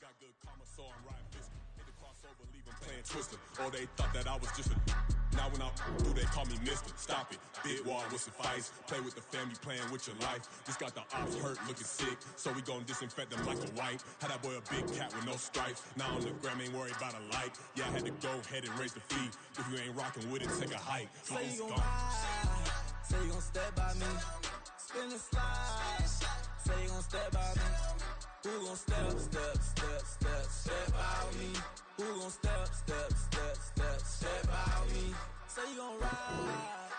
Got good karma, so I'm riding fiscal. Hit the crossover, leave them playing Twister. Oh, they thought that I was just a. Now when I do, they call me Mister. Stop it. Big wall with some fights. Play with the family, playing with your life. Just got the ops hurt, looking sick. So we gon' disinfect them like a wipe. Had that boy a big cat with no stripes. Now on the gram, ain't worried about a light. Yeah, I had to go ahead and raise the fee. If you ain't rocking with it, take a hike. Say you gon' ride. Say you gon' step by me. Spin and slide. Say you gon' step by me. Who gon' step by me? Who gon' step by me? Say you gon' ride.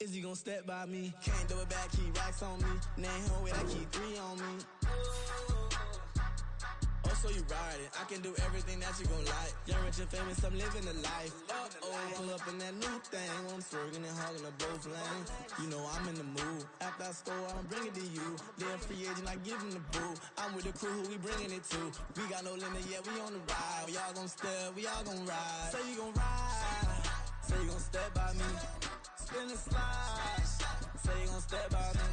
Is he gon' step by me? Can't do it back, keep racks on me. Name home with I keep 3 on me. Oh, so you riding. I can do everything that you gon' like. Young, rich, and famous, I'm living the life. Pull up in that new thing. I'm swerving and hogging the both lanes. You know I'm in the mood. After I score, I'ma bring it to you. They're a free agent, I give him the boo. I'm with the crew, who we bringing it to. We got no limit yet, we on the ride. We all gon' step, we all gon' ride. Say you gon' ride. Say you gon' step by me. Spin and slide. Say you gon' step by me.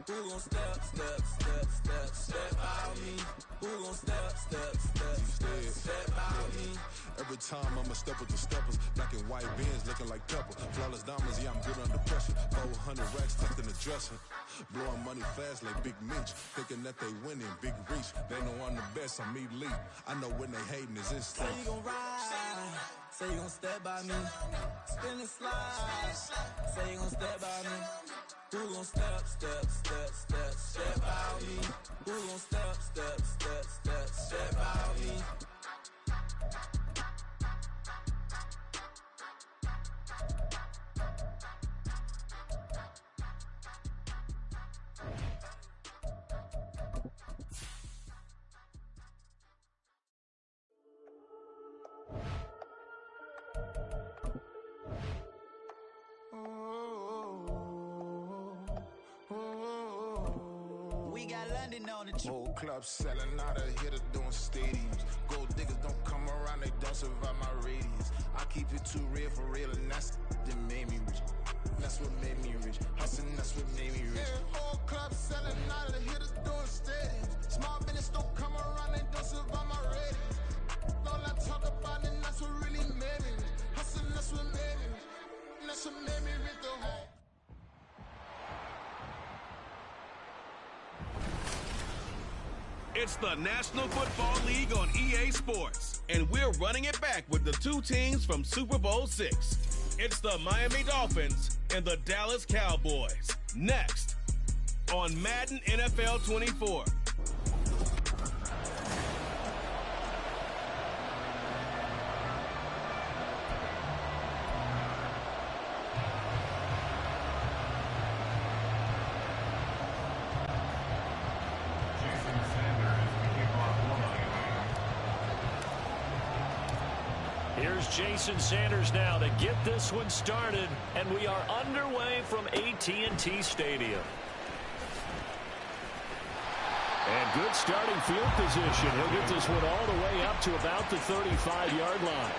Who gon' step by me? Who gon' step by me? Every time I'ma step with the steppers. Black and white beans looking like pepper. Flawless diamonds, yeah, I'm good under pressure. 400 racks tucked in the dresser. Blowing money fast like Big Meech. Thinking that they winning, big reach. They know I'm the best, I'm elite. I know when they hating is instinct. Say you gon' ride. Say you gon' step by me. Spin and slide. Say you gon' step by me. Who gon' step by me? Who gon' step by me? We got London on the trip. Whole club selling out of here to doing stadiums. Gold diggers don't come around, they don't survive my radius. I keep it too real for real, and that's that made me rich. That's what made me rich. Hustling, that's what made me rich. Yeah, whole club selling out of here to doing stadiums. Small business don't come around, they don't survive my radius. All I talk about, and that's what really made me rich. Hustling, that's what made me rich. And that's what made me rich the whole. It's the National Football League on EA Sports, and we're running it back with the 2 teams from Super Bowl VI. It's the Miami Dolphins and the Dallas Cowboys. Next on Madden NFL 24. Here's Jason Sanders now to get this one started, and we are underway from AT&T Stadium. And good starting field position. He'll get this one all the way up to about the 35-yard line.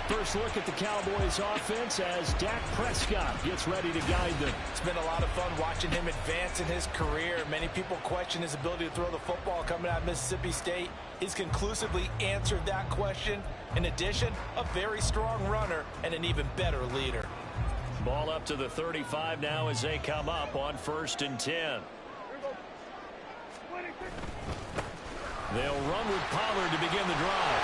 First look at the Cowboys offense as Dak Prescott gets ready to guide them. It's been a lot of fun watching him advance in his career. Many people question his ability to throw the football coming out of Mississippi State. He's conclusively answered that question. In addition, a very strong runner and an even better leader. Ball up to the 35 now as they come up on 1st and 10. They'll run with Pollard to begin the drive.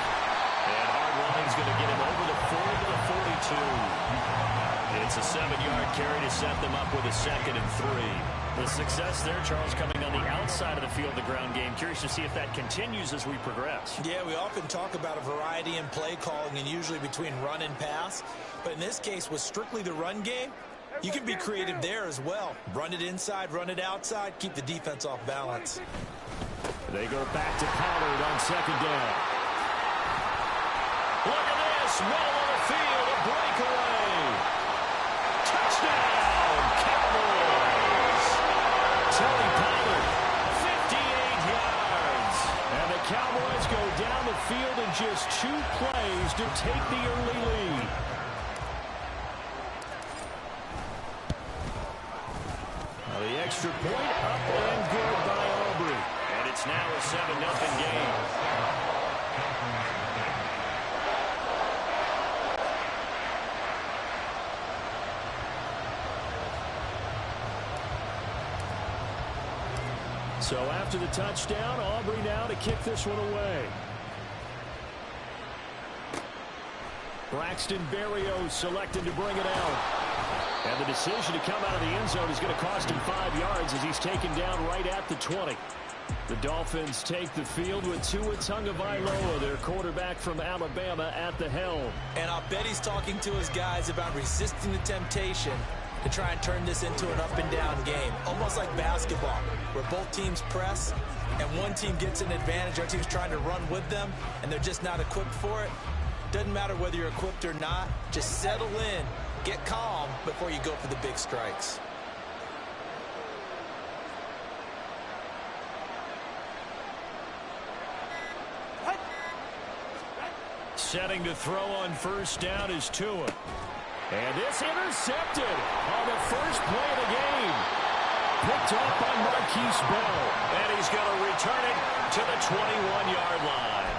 And Hardline's going to get him over the 40 to the 42. It's a 7-yard carry to set them up with a 2nd and 3. The success there, Charles, coming on the outside of the field, the ground game. Curious to see if that continues as we progress. Yeah, we often talk about a variety in play calling and usually between run and pass. But in this case, with strictly the run game, you can be creative there as well. Run it inside, run it outside, keep the defense off balance. They go back to Pollard on 2nd down. Look at this, middle of the field, a breakaway. Touchdown, Cowboys. Tony Pollard, 58 yards. And the Cowboys go down the field in just 2 plays to take the early lead. Now the extra point up and good by Aubrey. And it's It's now a 7-0 game. So after the touchdown, Aubrey now to kick this one away. Braxton Berrios selected to bring it out. And the decision to come out of the end zone is going to cost him 5 yards as he's taken down right at the 20. The Dolphins take the field with Tua Tagovailoa, their quarterback from Alabama, at the helm. And I'll bet he's talking to his guys about resisting the temptation to try and turn this into an up-and-down game, almost like basketball, where both teams press, and one team gets an advantage, our team's trying to run with them, and they're just not equipped for it. Doesn't matter whether you're equipped or not, just settle in, get calm before you go for the big strikes. Setting to throw on first down is Tua. And this intercepted on the first play of the game. Picked up by Marquise Bell. And he's going to return it to the 21-yard line.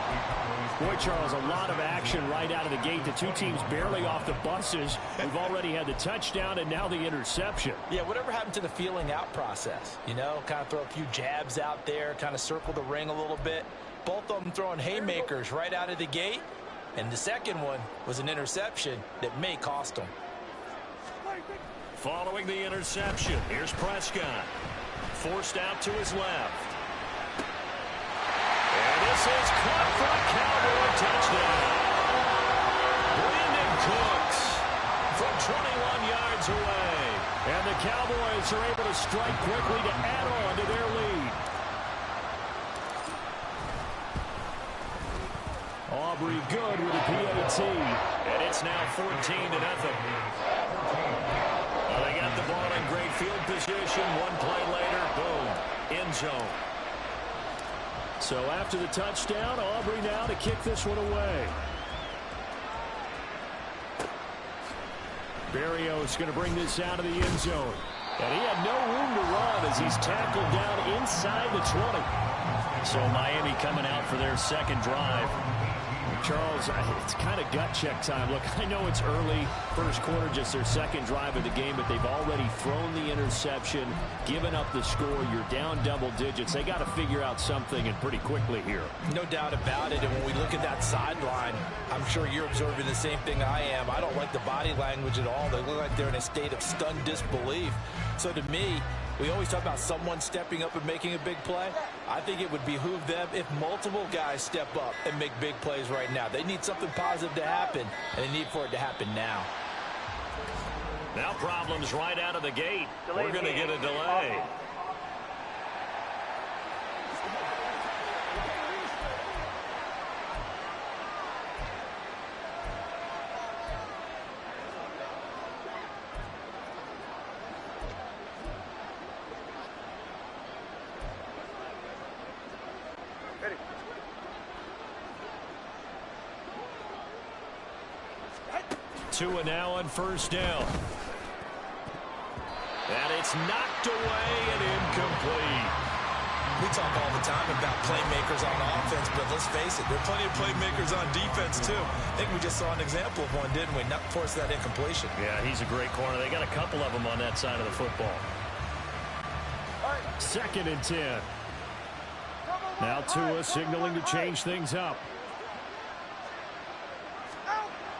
Boy, Charles, a lot of action right out of the gate. The two teams barely off the buses. We've already had the touchdown and now the interception. Yeah, whatever happened to the feeling out process? You know, kind of throw a few jabs out there, kind of circle the ring a little bit. Both of them throwing haymakers right out of the gate. And the second one was an interception that may cost them. Following the interception, here's Prescott. Forced out to his left. And this is caught for a Cowboy touchdown. Brandon Cooks from 21 yards away. And the Cowboys are able to strike quickly to add on to their lead. Aubrey good with a PAT. And it's now 14-0. They got the ball in great field position. One play later, boom, end zone. So after the touchdown, Aubrey now to kick this one away. Berrios going to bring this out of the end zone. And he had no room to run as he's tackled down inside the 20. So Miami coming out for their second drive. Charles, it's kind of gut check time. Look, I know it's early, first quarter, just their second drive of the game, but they've already thrown the interception, given up the score. You're down double digits. They got to figure out something, and pretty quickly here. No doubt about it, and when we look at that sideline, I'm sure you're observing the same thing I am. I don't like the body language at all. They look like they're in a state of stunned disbelief. So to me, we always talk about someone stepping up and making a big play. I think it would behoove them if multiple guys step up and make big plays right now. They need something positive to happen, and they need for it to happen now. Now problems right out of the gate. We're going to get a delay. Tua now on first down. And it's knocked away and incomplete. We talk all the time about playmakers on offense, but let's face it, there are plenty of playmakers on defense, too. I think we just saw an example of one, didn't we? Not force that incompletion. Yeah, he's a great corner. They got a couple of them on that side of the football. 2nd and 10. Now Tua signaling to change things up.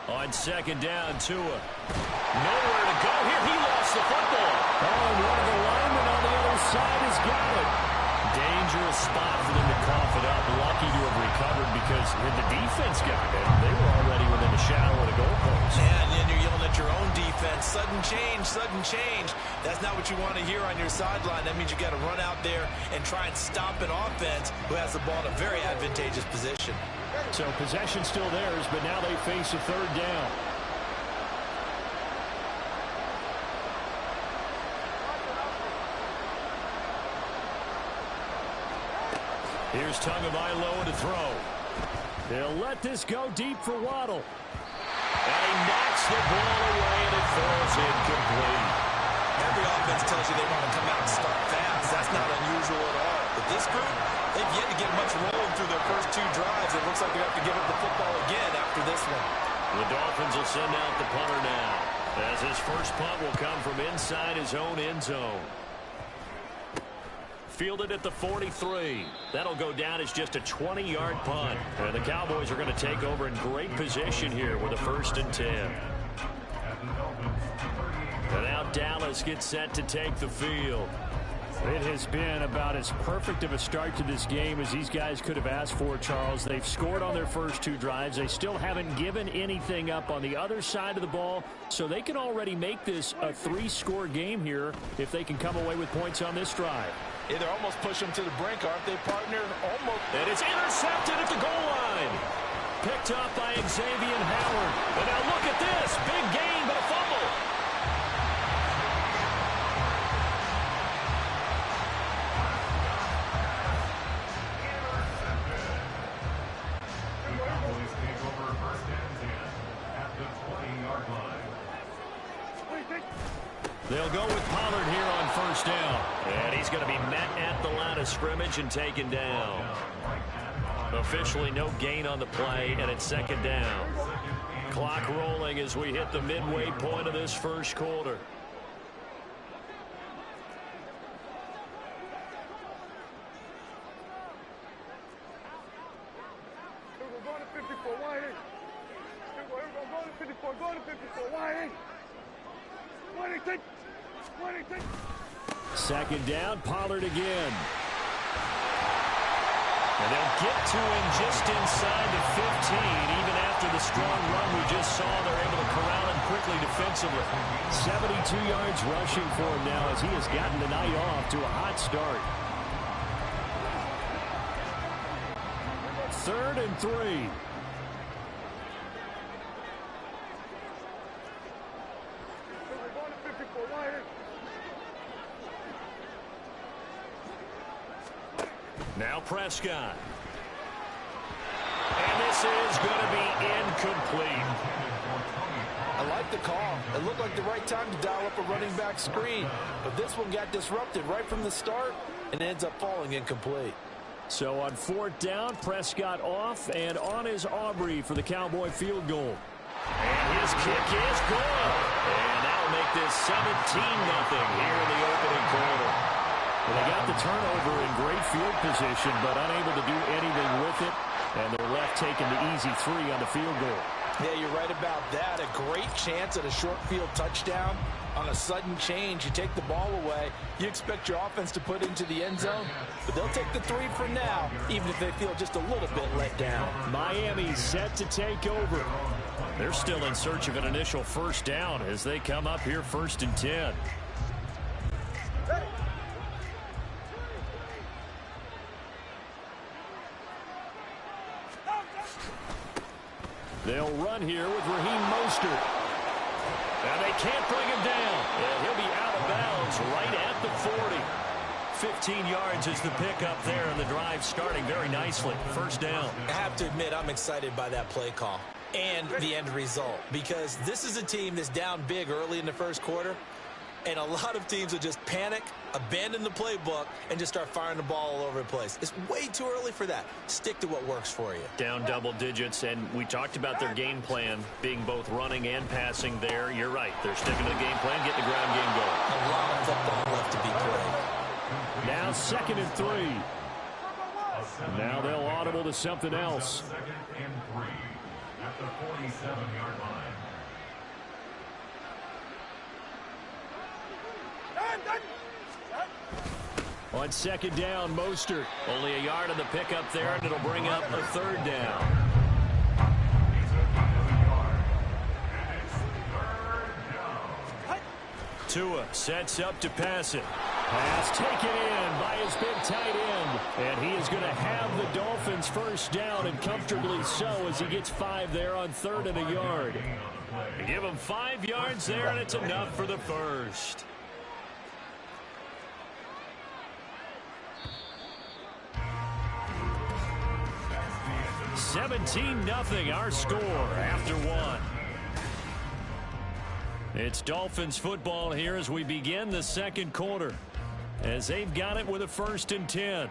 On 2nd down, Tua. Nowhere to go here. He lost the football. Oh, and one of the linemen on the other side has got it. Dangerous spot for them to cough it up. Lucky to have recovered because when the defense got it, they were already within a shadow of the goalpost. Yeah, and then you're yelling at your own defense. Sudden change, sudden change. That's not what you want to hear on your sideline. That means you got to run out there and try and stop an offense who has the ball in a very advantageous position. So possession still theirs, but now they face a 3rd down. Here's Tagovailoa to throw. They'll let this go deep for Waddle. And he knocks the ball away, and it falls incomplete. Every offense tells you they want to come out and start fast. That's not unusual at all. The this group, they've yet to get much rolling through their first 2 drives. It looks like they have to give up the football again after this one. The Dolphins will send out the punter now, as his first punt will come from inside his own end zone. Fielded at the 43. That'll go down as just a 20-yard punt. And the Cowboys are going to take over in great position here with a 1st and 10. And now Dallas gets set to take the field. It has been about as perfect of a start to this game as these guys could have asked for, Charles. They've scored on their first 2 drives. They still haven't given anything up on the other side of the ball, so they can already make this a 3-score game here if they can come away with points on this drive. Yeah, they're almost pushing them to the brink, aren't they, partner? Almost. And it's intercepted at the goal line. Picked up by Xavier Howard. And now look at this. Big gain, but a fumble. They'll go with Pollard here on 1st down. And he's going to be met at the line of scrimmage and taken down. Officially no gain on the play, and it's 2nd down. Clock rolling as we hit the midway point of this first quarter. Second down, Pollard again. And they'll get to him just inside the 15. Even after the strong run we just saw, they're able to corral him quickly defensively. 72 yards rushing for him now as he has gotten the night off to a hot start. 3rd and 3. Now Prescott. And this is going to be incomplete. I like the call. It looked like the right time to dial up a running back screen. But this one got disrupted right from the start and ends up falling incomplete. So on 4th down, Prescott off, and on is Aubrey for the Cowboy field goal. And his kick is good. And that'll make this 17-0 here in the opening quarter. Well, they got the turnover in great field position, but unable to do anything with it. And they're left taking the easy 3 on the field goal. Yeah, you're right about that. A great chance at a short field touchdown. On a sudden change, you take the ball away. You expect your offense to put into the end zone, but they'll take the 3 for now, even if they feel just a little bit let down. Miami set to take over. They're still in search of an initial 1st down as they come up here 1st and 10. They'll run here with Raheem Mostert. And they can't bring him down. And he'll be out of bounds right at the 40. 15 yards is the pickup there, and the drive starting very nicely. 1st down. I have to admit, I'm excited by that play call and the end result, because this is a team that's down big early in the first quarter, and a lot of teams will just panic, abandon the playbook, and just start firing the ball all over the place. It's way too early for that. Stick to what works for you. Down double digits, and we talked about their game plan being both running and passing there. You're right. They're sticking to the game plan, getting the ground game going. A lot of football left to be played. Now 2nd and 3. Now they'll audible to something else. 2nd and 3 at the 47-yard line. On 2nd down, Mostert. Only a yard on the pickup there, and it'll bring up a 3rd down. Tua sets up to pass it. Pass taken in by his big tight end. And he is going to have the Dolphins 1st down, and comfortably so, as he gets 5 there on 3rd and a yard. Give him 5 yards there, and it's enough for the 1st. $17-0 our score after 1. It's Dolphins football here as we begin the 2nd quarter, as they've got it with a 1st and 10.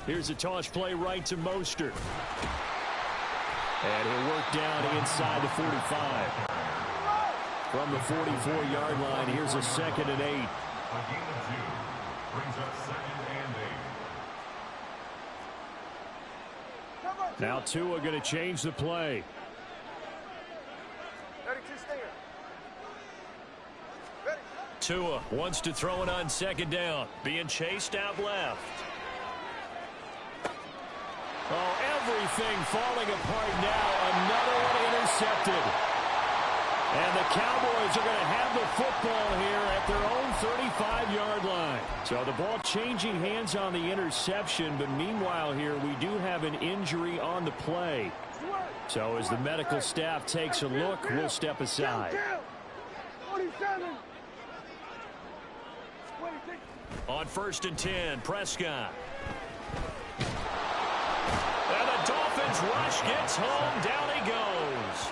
Here's a toss play right to Mostert. And he'll work down inside the 45. From the 44-yard line, here's a 2nd and 8. A gain of 2 brings up 2nd and 8. Now Tua going to change the play. Tua wants to throw it on 2nd down. Being chased out left. Oh, everything falling apart now. Another one intercepted. And the Cowboys are going to have the football here at their own 35-yard line. So the ball changing hands on the interception, but meanwhile here we do have an injury on the play. So as the medical staff takes a look, we'll step aside. On 1st and 10, Prescott. And the Dolphins rush gets home. Down he goes.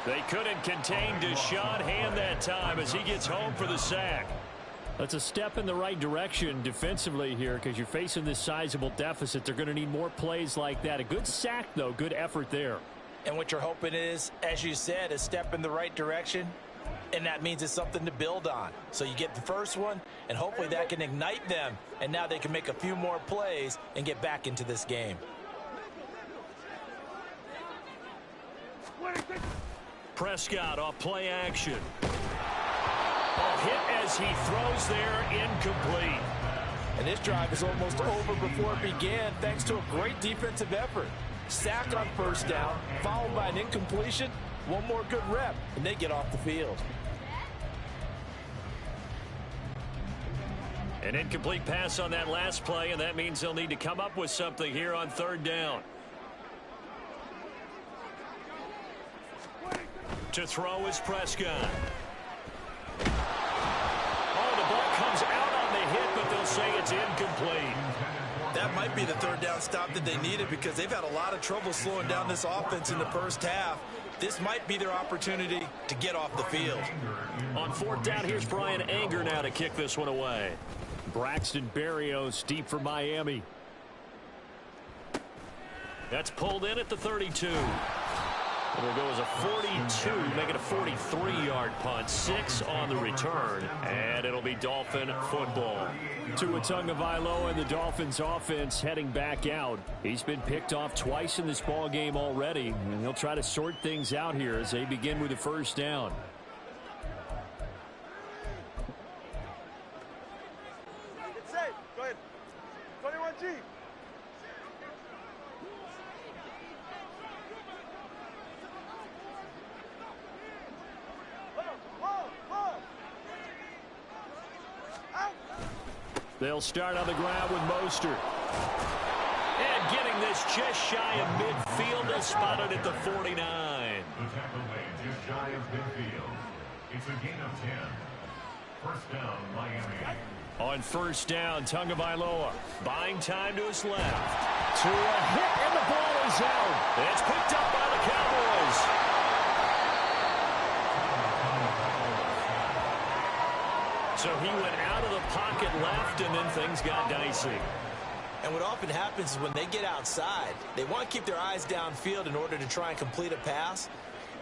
They couldn't contain Deshaun Hand that time as he gets home for the sack. That's a step in the right direction defensively here because you're facing this sizable deficit. They're going to need more plays like that. A good sack, though. Good effort there. And what you're hoping is, as you said, a step in the right direction. And that means it's something to build on. So you get the first one, and hopefully that can ignite them. And now they can make a few more plays and get back into this game. Prescott off play action. A hit as he throws there, incomplete. And this drive is almost over before it began thanks to a great defensive effort. Sack on 1st down, followed by an incompletion. One more good rep, and they get off the field. An incomplete pass on that last play, and that means they'll need to come up with something here on 3rd down. To throw is Prescott. Oh, the ball comes out on the hit, but they'll say it's incomplete. That might be the 3rd down stop that they needed because they've had a lot of trouble slowing down this offense in the first half. This might be their opportunity to get off the field. On 4th down, here's Brian Anger now to kick this one away. Braxton Berrios deep for Miami. That's pulled in at the 32. It'll go as a 42, make it a 43-yard punt. 6 on the return, and it'll be Dolphin football. Tua Tagovailoa and the Dolphins offense heading back out. He's been picked off twice in this ball game already, and he'll try to sort things out here as they begin with the 1st down. It's safe. Go ahead. 21G. They'll start on the ground with Mostert. And getting this just shy of midfield, is spotted at the 49. The tackle made just shy of midfield. It's a gain of 10. 1st down, Miami. On 1st down, Tagovailoa buying time to his left. To a hit, and the ball is out. It's picked up by the Cowboys. So he went out of the pocket left, and then things got dicey. And what often happens is when they get outside, they want to keep their eyes downfield in order to try and complete a pass.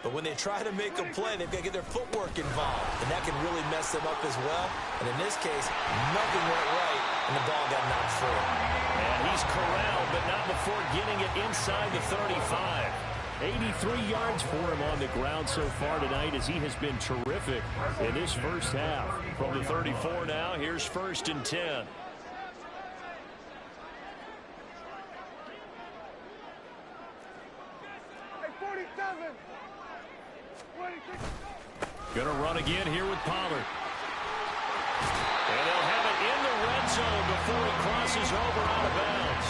But when they try to make a play, they've got to get their footwork involved, and that can really mess them up as well. And in this case, nothing went right, and the ball got knocked free. And he's corralled, but not before getting it inside the 35. 83 yards for him on the ground so far tonight as he has been terrific in this first half. From the 34 now, here's 1st and 10. Going to run again here with Pollard. And they'll have it in the red zone before he crosses over out of bounds.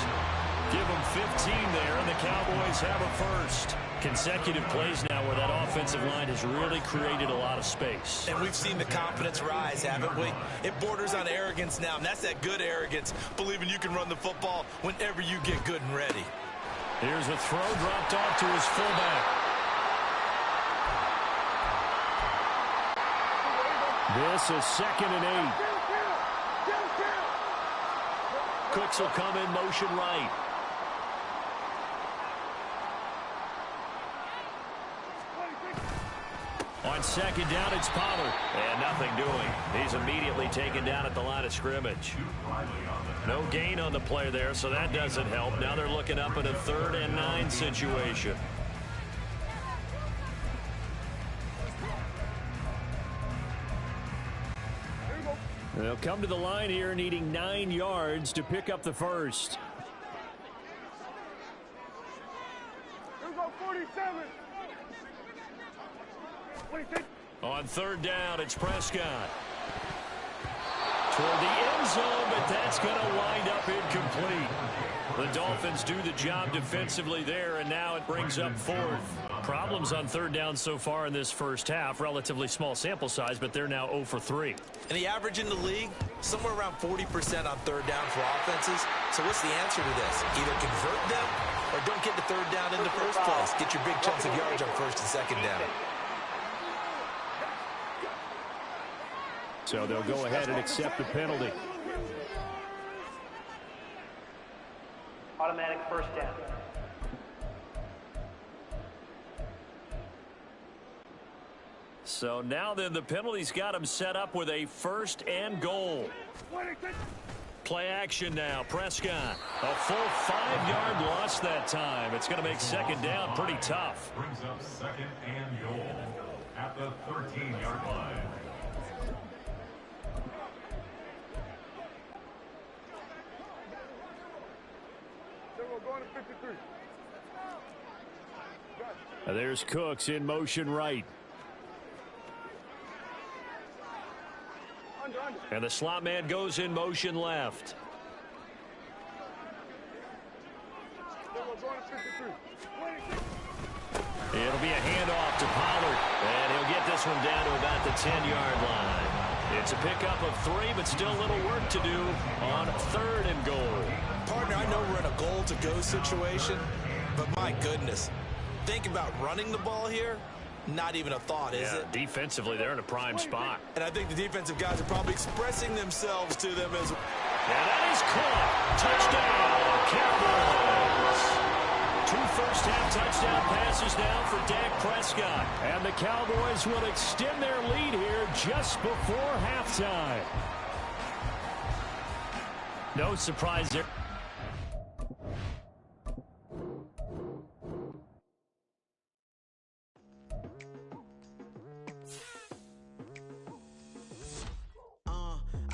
Give them 15 there, and the Cowboys have a first. Consecutive plays now where that offensive line has really created a lot of space. And we've seen the confidence rise, haven't we? It borders on arrogance now, and that's that good arrogance, believing you can run the football whenever you get good and ready. Here's a throw dropped off to his fullback. This is 2nd and 8. Cooks will come in motion right. On second down, it's Pollard. And nothing doing. He's immediately taken down at the line of scrimmage. No gain on the play there, so that doesn't help. Now they're looking up in a 3rd and 9 situation. They'll come to the line here needing 9 yards to pick up the first. Here we go, 47. On 3rd down, it's Prescott. Toward the end zone, but that's going to wind up incomplete. The Dolphins do the job defensively there, and now it brings up 4th. Problems on 3rd down so far in this first half. Relatively small sample size, but they're now 0 for 3. And the average in the league, somewhere around 40% on 3rd down for offenses. So what's the answer to this? Either convert them or don't get the 3rd down in the first place. Get your big chunks of yards on 1st and 2nd down. So they'll go ahead and accept the penalty. Automatic 1st down. So now then, the penalty's got him set up with a 1st and goal. Play action now. Prescott. A full 5-yard loss that time. It's going to make 2nd down pretty tough. Brings up 2nd and goal at the 13-yard line. Going to 53. There's Cooks in motion right. And the slot man goes in motion left. It'll be a handoff to Pollard. And he'll get this one down to about the 10-yard line. It's a pickup of 3, but still a little work to do on 3rd and goal. Partner, I know we're in a goal-to-go situation, but my goodness. Think about running the ball here. Not even a thought, is it? Defensively, they're in a prime spot. And I think the defensive guys are probably expressing themselves to them as well. And that is caught. Touchdown, Cowboys. 2 first-half touchdown passes now for Dak Prescott. And the Cowboys will extend their lead here just before halftime. No surprise there.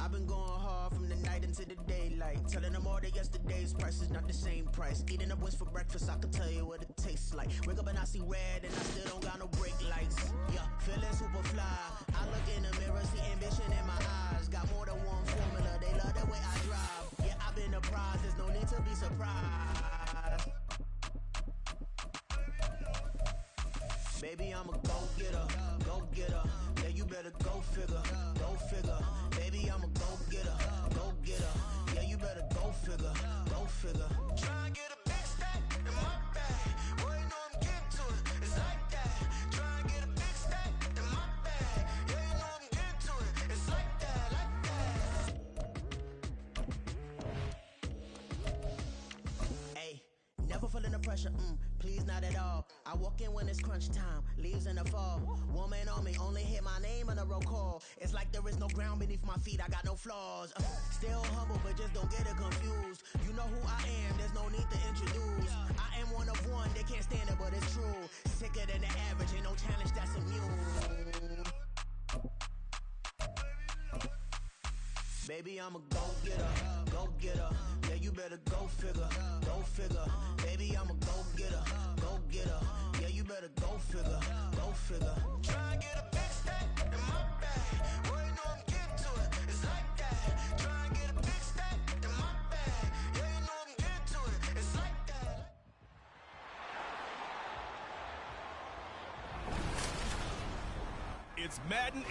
I've been going hard from the night into the daylight, telling them all that yesterday's price is not the same price. Eating up wings for breakfast, I can tell you what it tastes like. Wake up and I see red and I still don't got no brake lights. Yeah, feeling super fly. I look in the mirror, see ambition in my eyes. Got more than one formula, they love the way I drive. Yeah, I've been a prize, there's no need to be surprised. Baby, I'm a go-getter, go-getter. Yeah, you better go figure, go figure. Baby, I'm a go-getter, go-getter. Yeah, you better go figure, go figure. Try and get a big stack in my bag. Boy, you know I'm getting to it, it's like that. Try and get a big stack in my bag. Yeah, you know I'm getting to it, it's like that, Hey, never feeling the pressure, please not at all. I walk in when it's crunch time, leaves in the fall. Woman on me, only hit my name on a roll call. It's like there is no ground beneath my feet, I got no flaws. Still humble, but just don't get it confused. You know who I am, there's no need to introduce. I am one of one, they can't stand it, but it's true. Sicker than the average, ain't no challenge that's immune. Baby, I'm a go-getter, go-getter. Yeah, you better go figure, go figure. Baby, I'm a go-getter, go-getter. Yeah, you better go figure, go figure. Try and get a big stack in my bag. Boy, you know I'm getting to it, it's like that. Try and get a big stack in my bag. Yeah, you know I'm getting to it, it's like that. It's Madden